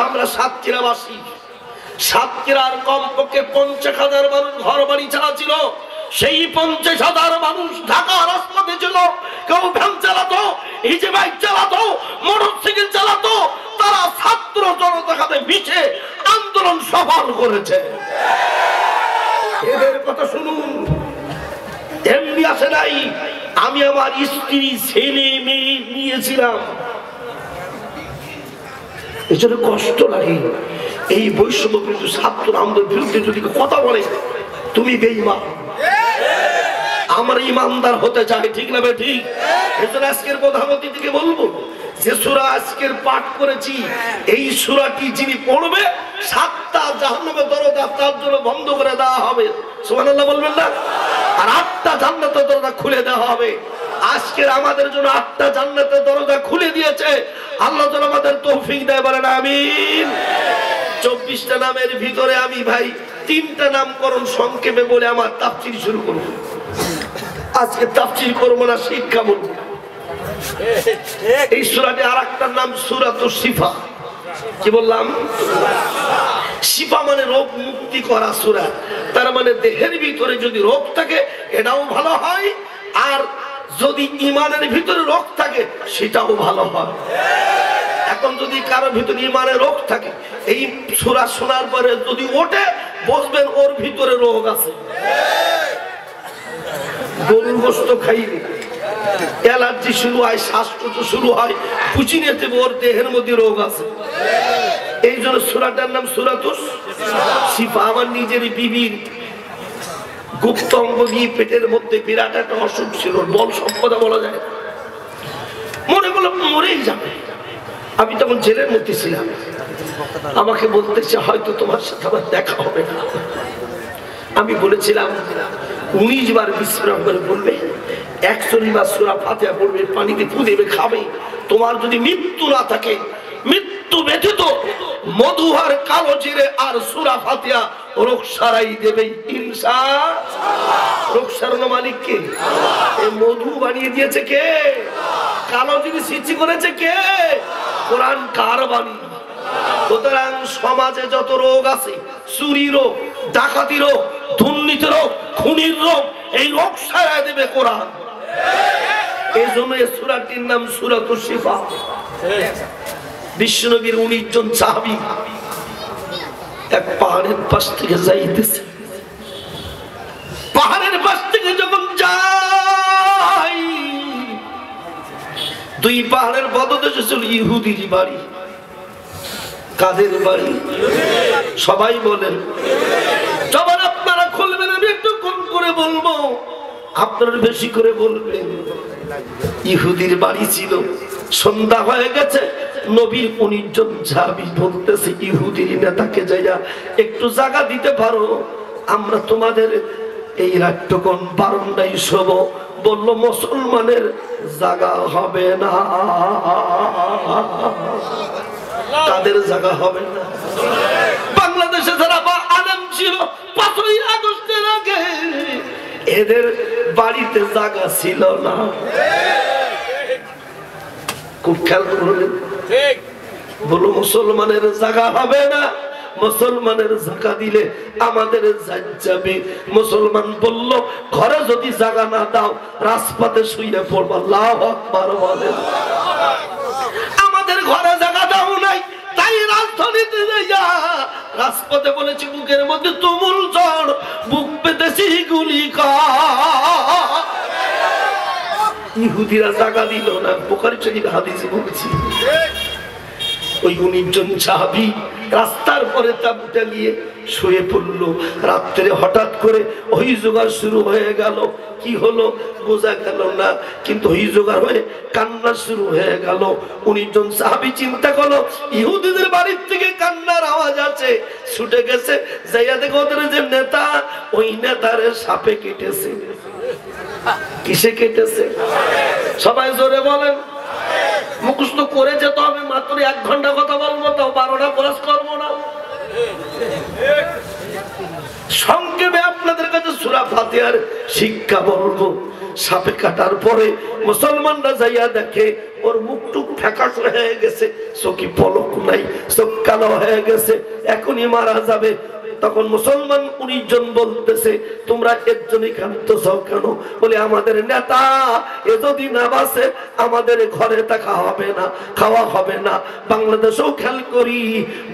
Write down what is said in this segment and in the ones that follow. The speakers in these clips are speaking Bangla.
আমরা সাতক্ষীরাবাসী, সাতক্ষীরার কমপক্ষে 50,000 মানুষ ঘর বাড়ি ছাড়া ছিল। সেই 50,000 মানুষ ঢাকা রাজপথে ছিল। কেউ ভ্যান চালাতো, ইজি বাইক চালাতো, মোটরসাইকেল চালাতো। তারা ছাত্র জনতার সাথে মিশে আন্দোলন সফল করেছে। এদের কথা শুনুন, এমনি আসে নাই। আমি আমার স্ত্রী, ছেলে মেয়ে নিয়েছিলাম, এজন্য কষ্ট লাগে। এই বৈষম্য বিরোধী ছাত্র আমাদের বিরুদ্ধে যদি কথা বলে, তুমি বেঈমান। আমরা ইমানদার হতে চাই, ঠিক না বে ঠিক? এজন্য আজকের প্রধানমন্ত্রী থেকে বলবো যে সূরা আজকের পাঠ করেছি, এই সূরাটি যিনি পড়বে 7টা জাহান্নামের দরজা তার জন্য বন্ধ করে দেওয়া হবে। সুবহানাল্লাহ বলবেন না? আর 8টা জান্নাতের দরজা খুলে দেওয়া হবে। আজকের আমাদের জন্য 8টা জান্নাতের দরজা খুলে দিয়েছে। আল্লাহ যেন আমাদের তৌফিক দেয়, বলেন আমিন। 24টা নামের ভিতরে আমি ভাই 3টা নামকরণ সংক্ষেপে বলে আমার তাফসীর শুরু করব। আজকে তাফসীর করব না, শিক্ষা বলবো। এই সূরাটি আরেকটার নাম সূরাতুশ শিফা। কি বললাম? শিফা মানে রোগ মুক্তি করা সূরা। তার মানে দেহের ভিতরে যদি রোগ থাকে এটাও ভালো হয়, আর যদি ঈমানের ভিতরে রোগ থাকে সেটাও ভালো হয়। এখন যদি কারো ভিতরে ঈমানের রোগ থাকে, এই সূরা শোনার পরে যদি ওঠে, বুঝবেন ওর ভিতরে রোগ আছে। গরুর গোশত খাইলে অ্যালার্জি শুরু হয়, শ্বাসকষ্ট শুরু হয়, বুঝি নিতে ওর দেহের মধ্যে রোগ আছে। এই জন্য সূরাটার নাম সূরাতুশ শিফা। আমার নিজের বিবির গুপ্ত অঙ্গ দিয়ে পেটের মধ্যে বিরাট একটা অসুখ ছিল, বল সম্পদা বলা যায়। মনে করলাম মরেই যাবে। আমি তখন জেলের মধ্যে ছিলাম। আমাকে বলতেছে হয়তো তোমার সাথে আমার দেখা হবে না। আমি বলেছিলাম 19 বার বিসমিল্লাহ করে বলবে, 41 বার সূরা ফাতিহা পড়বে, পানিতে ফু দেবে, খাবে। তোমার যদি মৃত্যু না থাকে, মৃত্যু ব্যতীত মধু আর কালো জিরে আর সূরা ফাতিহা রোগ সারাই দেবে ইনশাআল্লাহ। রোগ সারানোর মালিক কে? এই মধু বানিয়ে দিয়েছে কে? কালো জিরে সৃষ্টি করেছে কে? কোরআন কার বাণী। সুতরাং সমাজে যত রোগ আছে, চুরি রোগ, ডাকাতি রোগ, দুর্নীতি রোগ, খুনির রোগ, এই রোগ সারাই দেবে কোরআন। এই জন্য এই সূরাটির নাম সূরাতুশ শিফা। বিশ্বনবীর 19 জন সাহাবী এক পাহাড়ের পাশ থেকে যাইতেছে। পাহাড়ের পাশ থেকে যখন যায়, 2 পাহাড়ের পদদেশে ছিল ইহুদির বাড়ি। কাদের বাড়ি? সবাই বলেন। সবার আপনারা খুলবেন, আমি একটু কম করে বলবো, আপনারা বেশি করে বলবেন। ইহুদির বাড়ি ছিল। সন্ধ্যা হয়ে গেছে, নবীর 19 জন সাহাবী বলতেছে ইহুদির নেতাকে যাইয়া একটু জায়গা দিতে পারো, আমরা তোমাদের এই রাতটুকুন বারান্দায় শোব। বলল মুসলমানের জায়গা হবে না। তাদের জায়গা হবে না। বাংলাদেশে যারা আলেম ছিল 5ই আগস্টের আগে, এদের বাড়িতে জায়গা ছিল না। খুব খেয়াল করলেন। বলো মুসলমানের জায়গা হবে না, মুসলমানের জায়গা দিলে আমাদের যাবে। মুসলমান বলল ঘরে যদি জায়গা না দাও রাজপথে শুয়ে পড়বো। আল্লাহু আকবার বলেন। আমাদের ঘরে জায়গা দাও নাই, তাই রাজধানীতে যাইয়া রাজপথে বলেছি বুকের মধ্যে তুমুল ঝড়, বুক পেতেছি গুলি কর। ইহুদিরা জায়গা দিল না। বুখারী শরীফ হাদিসে বলছি, ওই 19 জন সাহাবী রাস্তার পরে তাঁবুটা নিয়ে শুয়ে পড়লো। রাত্রে হঠাৎ করে হইজোগাড় শুরু হয়ে গেল। কি হলো বোঝা গেল না, কিন্তু হইজোগাড় হয়ে কান্না শুরু হয়ে গেল। 19 জন সাহাবী চিন্তা করলো ইহুদিদের বাড়ির থেকে কান্নার আওয়াজ আছে, ছুটে গেছে। যাইয়া দেখো ওদের যে নেতা, ওই নেতারে সাপে কেটেছে। কিসে কেটেছে? সবাই জোরে বলেন। মুখস্থ করে যেতে হবে, মাত্র 1 ঘন্টা কথা বলবো, তাও 12টা ক্লাস করবো না। সংক্ষেপে আপনাদের কাছে সূরা ফাতিহার শিক্ষা বলবো। সাপে কাটার পরে মুসলমানরা যাইয়া দেখে ওর মুখ টুক ফ্যাকাশ হয়ে গেছে, চোখে পলক নাই, চোখ কালো হয়ে গেছে, এখনই মারা যাবে। তখন মুসলমান 19 জন বলতেছে, তোমরা একজনই কাঁদতেছ কেন? বলে আমাদের নেতা এ যদি না বাঁচে আমাদের ঘরে থাকা হবে না, খাওয়া হবে না। বাংলাদেশেও খেয়াল করি,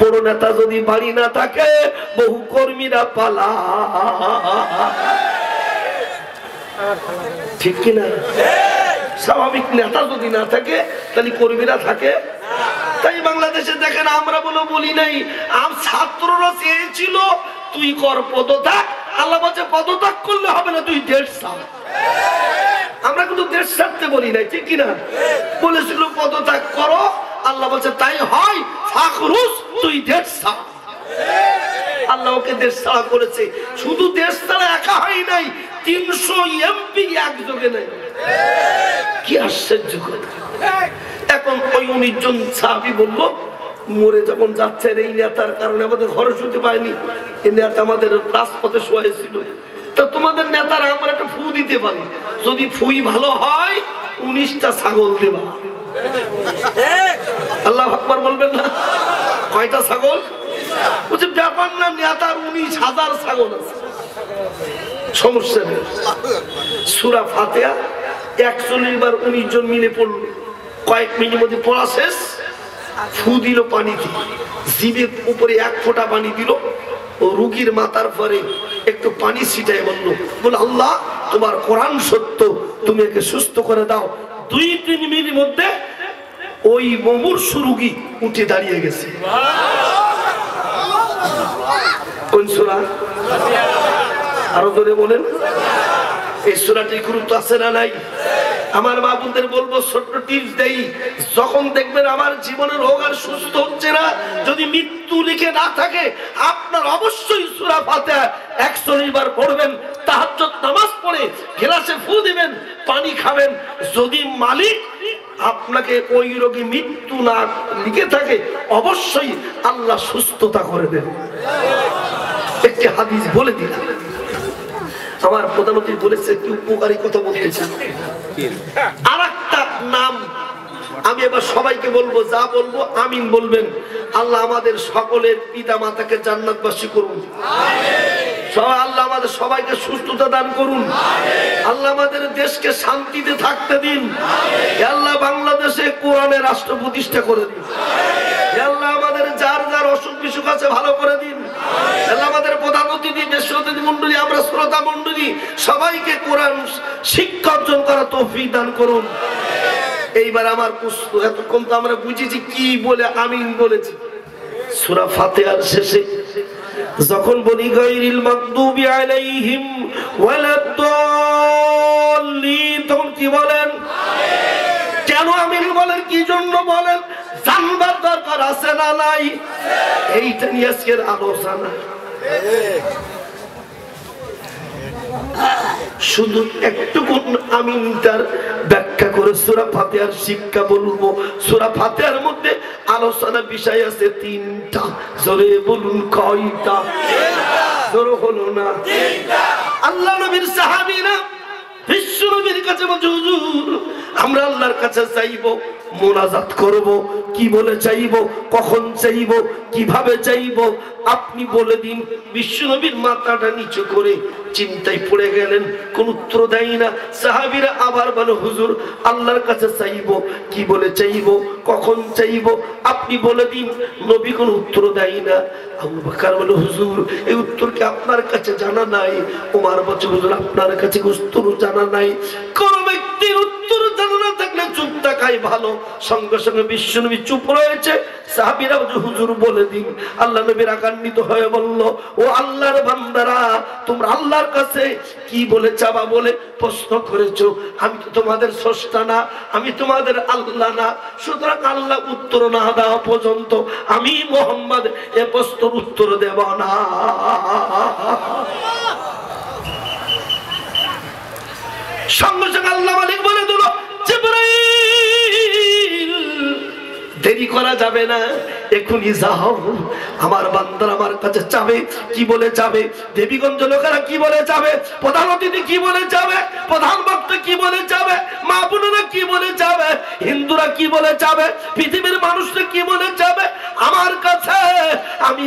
বড় নেতা যদি বাড়ি না থাকে বহু কর্মীরা পালা, ঠিক কিনা? স্বাভাবিক নেতা যদি না থাকে তাহলে কর্মীরা থাকে। তাই বাংলাদেশে দেখেন, আমরা বলি নাই, ছাত্ররা চেয়েছিল তুই কর পদত্যাগ, আল্লাহ বলছে পদত্যাগ করলে হবে না, তুই দেশ ছাড়। আমরা কিন্তু দেশ ছাড়তে বলি নাই, ঠিক কিনা? বলেছিল পদত্যাগ করো, আল্লাহ বলছে তাই হয়, ফাখরুজ তুই দেশ ছাড়। আল্লাহ ওকে দেশ ছাড়া করেছে। শুধু দেশ ছাড়া একা হয় নাই, 300 এমপি একযোগে নেই। কি আশ্চর্য কথা! এখন ওই 19 জন সাহাবী বলল, মরে যখন যাচ্ছে এই নেতার কারণে আমাদের ঘরে শুতে পায়নি, এই নেতা আমাদের রাজপথে শোয়াইছিল, তা তোমাদের নেতারা আমরা একটা ফু দিতে পারি, যদি ফুই ভালো হয় 19টা ছাগল দেবা। আল্লাহু আকবার বলবেন না? কয়টা ছাগল? বলছে ব্যাপার না, নেতার 19,000 ছাগল আছে, সমস্যা নেই। সূরা ফাতিহা 41 বার 19 জন মিলে পড়ল। কয়েক মিনিটের মধ্যে পড়া শেষ, ফু দিল পানিতে, জিভের উপরে 1 ফোঁটা পানি দিল, ও রুগীর মাথার পরে একটু পানি ছিটায় বলল, বলে আল্লাহ তোমার কোরআন সত্য, তুমি একে সুস্থ করে দাও। 2-3 মিনিটের মধ্যে ওই মুমূর্ষু রুগী উঠে দাঁড়িয়ে গেছে। কোন সূরা? আরো জোরে বলেন। এই সূরাটির গুরুত্ব আছে না নাই? আমার মা বোনদের বলবো, ছোট্ট টিপস দেই, যখন দেখবেন আমার জীবনের রোগ আর সুস্থ হচ্ছে না, যদি মৃত্যু লিখে না থাকে, আপনার অবশ্যই সূরা ফাতিহা 41 বার পড়বেন, তাহাজ্জুদ নামাজ পড়ে গ্লাসে ফু দিবেন, পানি খাবেন। যদি মালিক আপনাকে ওই রোগে মৃত্যু না লিখে থাকে, অবশ্যই আল্লাহ সুস্থতা করে দেবেন। একটি হাদিস বলে দিলাম, আমার প্রধানমন্ত্রী বলেছে কি উপকারী কথা বলতে চান। আর একটা নাম আমি এবার সবাইকে বলবো, যা বলবো আমিন বলবেন। আল্লাহ আমাদের সকলের পিতা মাতাকে জান্নাতবাসী করুন, আল্লাহ আমাদের সবাইকে সুস্থতা দান করুন, আল্লাহ আমাদের দেশকে শান্তিতে থাকতে দিন, আল্লাহ বাংলাদেশে কোরআনের রাষ্ট্র প্রতিষ্ঠা করে দিন, আল্লাহ আমাদের যার যার অসুখ বিসুখ আছে ভালো করে দিন, আল্লাহ আমাদের প্রধান অতিথি, দেশ অতিথি মন্ডলী, আমরা শ্রোতা মন্ডলী সবাইকে কোরআন শিক্ষা অর্জন করার তৌফিক দান করুন। এইবার আমার প্রশ্ন, এতক্ষণ তো আমরা বুঝেছি কি বলে আমিন বলেছি। সূরা ফাতিহার শেষে যখন বলি গায়রিল মাগদুবি আলাইহিম ওয়ালাদ-দাল্লিন, তখন কি বলেন? কেন আমিন বলেন? কি জন্য বলেন? জানবার দরকার আছে না নাই? এইটা নিয়ে আজকের আলোচনা। শুধু একটুকু আমিনটার ব্যাখ্যা করে সূরা ফাতিহার শিক্ষা বলবো। সূরা ফাতিহার মধ্যে আলোচনা বিষয় আছে 3টা। জোরে বলুন কয়টা? জোরে হলো না? আল্লাহ নবীর সাহাবীরা বিশ্ব নবীর কাছে বলছে, হুজুর আমরা আল্লাহর কাছে চাইবো, মোনাজাত করব, কি বলে চাইবো, কখন চাইবো, কিভাবে চাইবো, আপনি বলে দিন। বিশ্ব নবীর মাথাটা নিচু করে চিন্তায় পড়ে গেলেন, কোন উত্তর দেয় না। সাহাবীরা আবার বলে, হুজুর আল্লাহর কাছে চাইবো, কি বলে চাইবো, কখন চাইবো, আপনি বলে দিন। নবী কোন উত্তর দেয় না। আবু বকর বলে, হুজুর এই উত্তর কি আপনার কাছে জানা নাই? ওমর বলে, হুজুর আপনার কাছে উত্তর জানা নাই। কোন ব্যক্তির উত্তর জানা না থাকলে চুপ থাকাই ভালো। সঙ্গে সঙ্গে বিশ্বনবী চুপ রয়েছে। সাহাবীরা হুজুর বলে দিন। আল্লাহ নবী রাগান্বিত হয়ে বলল, ও আল্লাহর বান্দারা, তোমরা আল্লাহর কাছে কি বলে চাবা বলে প্রশ্ন করেছো? আমি তো তোমাদের স্রষ্টা না, আমি তোমাদের আল্লাহ না, সুতরাং আল্লাহ উত্তর না দেওয়া পর্যন্ত আমি মুহাম্মদ এ প্রশ্নের উত্তর দেব না। সঙ্গে সঙ্গে আল্লাহ মালিক বলে দিল, জিবরাইল দেরি করা যাবে না, এখনই যাও। আমার বান্দার আমার কাছে যাবে, কি বলে যাবে? দেবীগঞ্জ লোকেরা কি বলে যাবে? প্রধান অতিথি কি বলে যাবে? প্রধান বক্তা কি বলে যাবে? মা বোনেরা কি বলে যাবে? হিন্দুরা কি বলে যাবে? পৃথিবীর মানুষরা কি বলে যাবে? আমার কাছে আমি